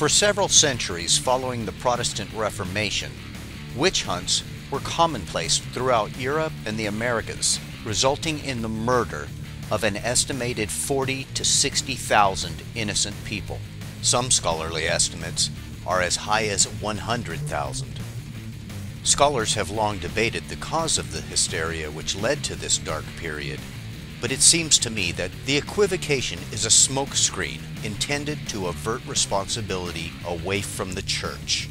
For several centuries following the Protestant Reformation, witch hunts were commonplace throughout Europe and the Americas, resulting in the murder of an estimated 40,000 to 60,000 innocent people. Some scholarly estimates are as high as 100,000. Scholars have long debated the cause of the hysteria which led to this dark period, but it seems to me that the equivocation is a smokescreen intended to avert responsibility away from the Church.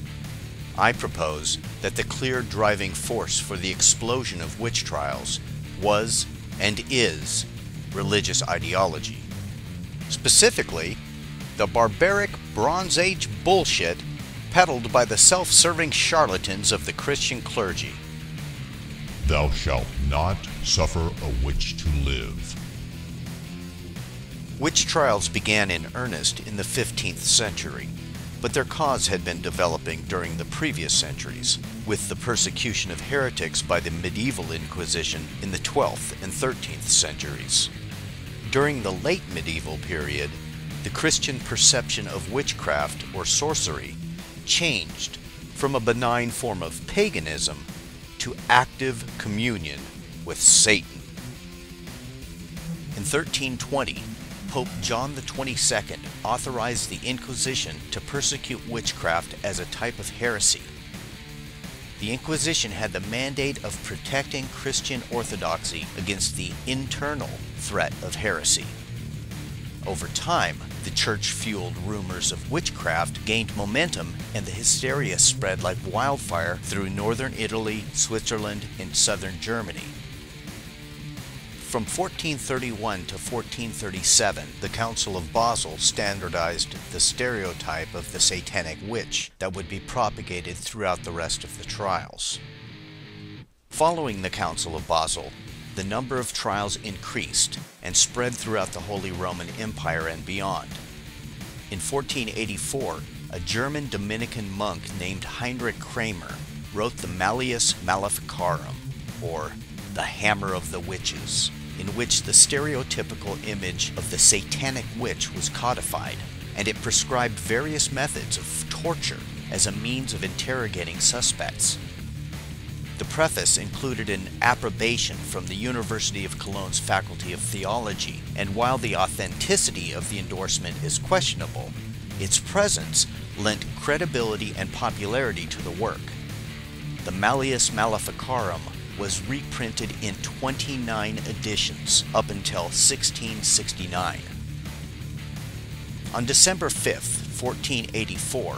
I propose that the clear driving force for the explosion of witch trials was and is religious ideology. Specifically, the barbaric Bronze Age bullshit peddled by the self-serving charlatans of the Christian clergy. Thou shalt not suffer a witch to live. Witch trials began in earnest in the 15th century, but their cause had been developing during the previous centuries, with the persecution of heretics by the medieval Inquisition in the 12th and 13th centuries. During the late medieval period, the Christian perception of witchcraft or sorcery changed from a benign form of paganism to active communion with Satan. In 1320, Pope John XXII authorized the Inquisition to persecute witchcraft as a type of heresy. The Inquisition had the mandate of protecting Christian orthodoxy against the internal threat of heresy. Over time, the church-fueled rumors of witchcraft gained momentum, and the hysteria spread like wildfire through northern Italy, Switzerland, and southern Germany. From 1431 to 1437, the Council of Basel standardized the stereotype of the satanic witch that would be propagated throughout the rest of the trials. Following the Council of Basel, the number of trials increased and spread throughout the Holy Roman Empire and beyond. In 1484, a German Dominican monk named Heinrich Kramer wrote the Malleus Maleficarum, or the Hammer of the Witches, in which the stereotypical image of the satanic witch was codified, and it prescribed various methods of torture as a means of interrogating suspects. The preface included an approbation from the University of Cologne's Faculty of Theology, and while the authenticity of the endorsement is questionable, its presence lent credibility and popularity to the work. The Malleus Maleficarum was reprinted in 29 editions up until 1669. On December 5, 1484,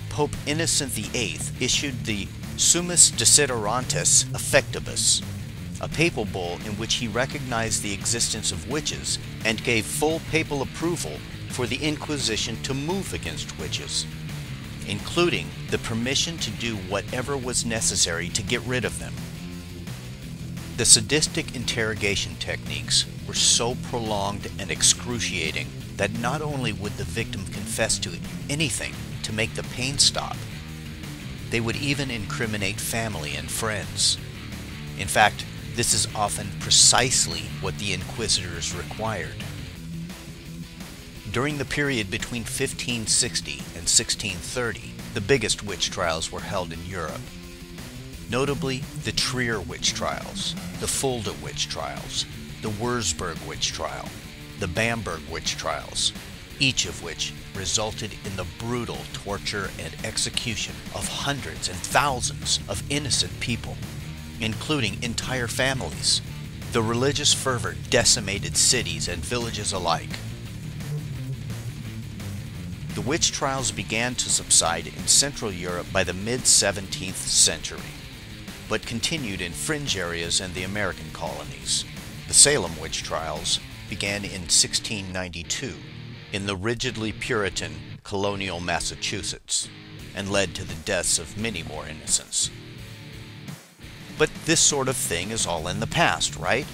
Pope Innocent VIII issued the Summus Desiderantis Effectibus, a papal bull in which he recognized the existence of witches and gave full papal approval for the Inquisition to move against witches, including the permission to do whatever was necessary to get rid of them. The sadistic interrogation techniques were so prolonged and excruciating that not only would the victim confess to anything to make the pain stop, they would even incriminate family and friends. In fact, this is often precisely what the inquisitors required. During the period between 1560 and 1630, the biggest witch trials were held in Europe. Notably, the Trier witch trials, the Fulda witch trials, the Würzburg witch trial, the Bamberg witch trials, each of which resulted in the brutal torture and execution of hundreds and thousands of innocent people, including entire families. The religious fervor decimated cities and villages alike. The witch trials began to subside in Central Europe by the mid-17th century, but continued in fringe areas and the American colonies. The Salem witch trials began in 1692 in the rigidly Puritan colonial Massachusetts and led to the deaths of many more innocents. But this sort of thing is all in the past, right?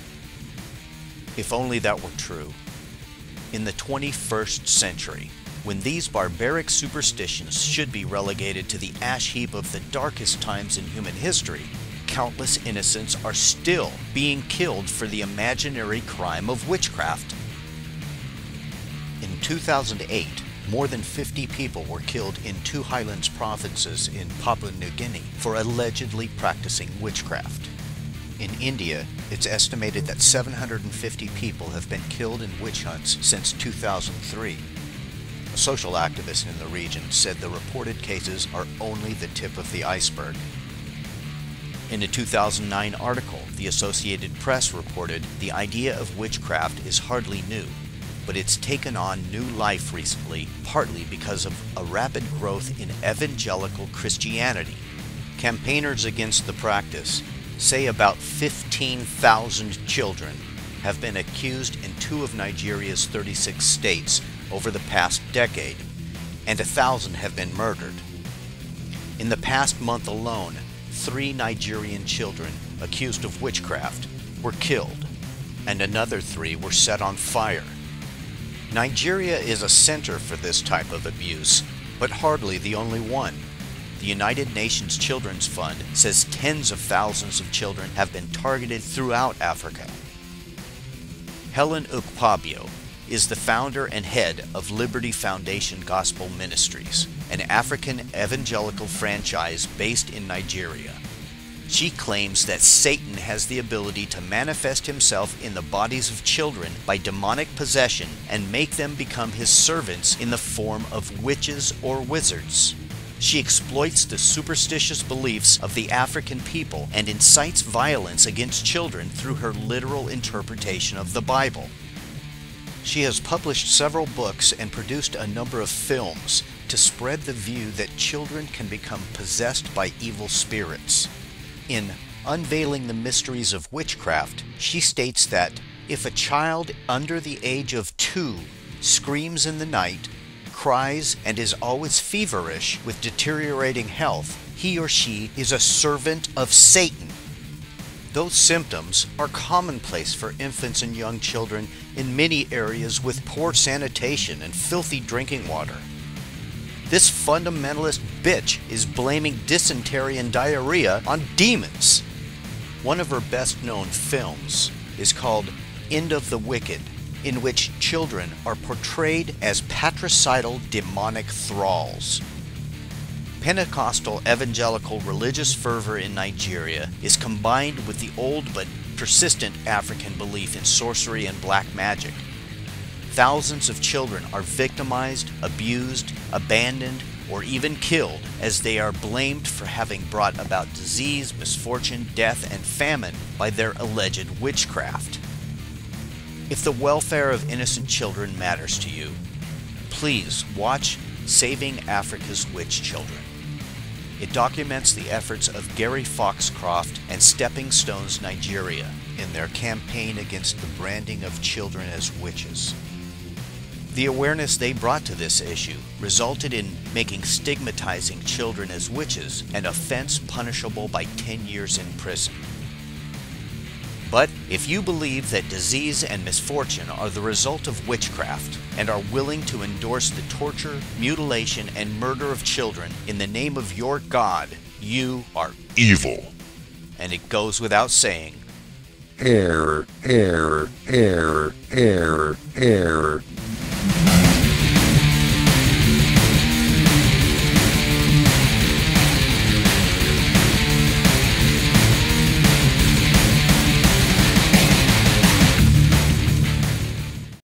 If only that were true. In the 21st century, when these barbaric superstitions should be relegated to the ash heap of the darkest times in human history, countless innocents are still being killed for the imaginary crime of witchcraft. In 2008, more than 50 people were killed in 2 highlands provinces in Papua New Guinea for allegedly practicing witchcraft. In India, it's estimated that 750 people have been killed in witch hunts since 2003. A social activist in the region said the reported cases are only the tip of the iceberg. In a 2009 article, the Associated Press reported the idea of witchcraft is hardly new, but it's taken on new life recently, partly because of a rapid growth in evangelical Christianity. Campaigners against the practice say about 15,000 children have been accused in 2 of Nigeria's 36 states over the past decade, and 1,000 have been murdered. In the past month alone, 3 Nigerian children accused of witchcraft were killed, and another 3 were set on fire. Nigeria is a center for this type of abuse, but hardly the only one. The United Nations Children's Fund says tens of thousands of children have been targeted throughout Africa. Helen Ukpabio is the founder and head of Liberty Foundation Gospel Ministries, an African evangelical franchise based in Nigeria. She claims that Satan has the ability to manifest himself in the bodies of children by demonic possession and make them become his servants in the form of witches or wizards. She exploits the superstitious beliefs of the African people and incites violence against children through her literal interpretation of the Bible. She has published several books and produced a number of films to spread the view that children can become possessed by evil spirits. In Unveiling the Mysteries of Witchcraft, she states that if a child under the age of 2 screams in the night, cries, and is always feverish with deteriorating health, he or she is a servant of Satan. Those symptoms are commonplace for infants and young children in many areas with poor sanitation and filthy drinking water. This fundamentalist bitch is blaming dysentery and diarrhea on demons. One of her best-known films is called End of the Wicked, in which children are portrayed as patricidal demonic thralls. Pentecostal evangelical religious fervor in Nigeria is combined with the old but persistent African belief in sorcery and black magic. Thousands of children are victimized, abused, abandoned, or even killed as they are blamed for having brought about disease, misfortune, death, and famine by their alleged witchcraft. If the welfare of innocent children matters to you, please watch Saving Africa's Witch Children. It documents the efforts of Gary Foxcroft and Stepping Stones Nigeria in their campaign against the branding of children as witches. The awareness they brought to this issue resulted in making stigmatizing children as witches an offense punishable by 10 years in prison. But if you believe that disease and misfortune are the result of witchcraft and are willing to endorse the torture, mutilation, and murder of children in the name of your God, you are evil. And it goes without saying, error, error, error, error, error.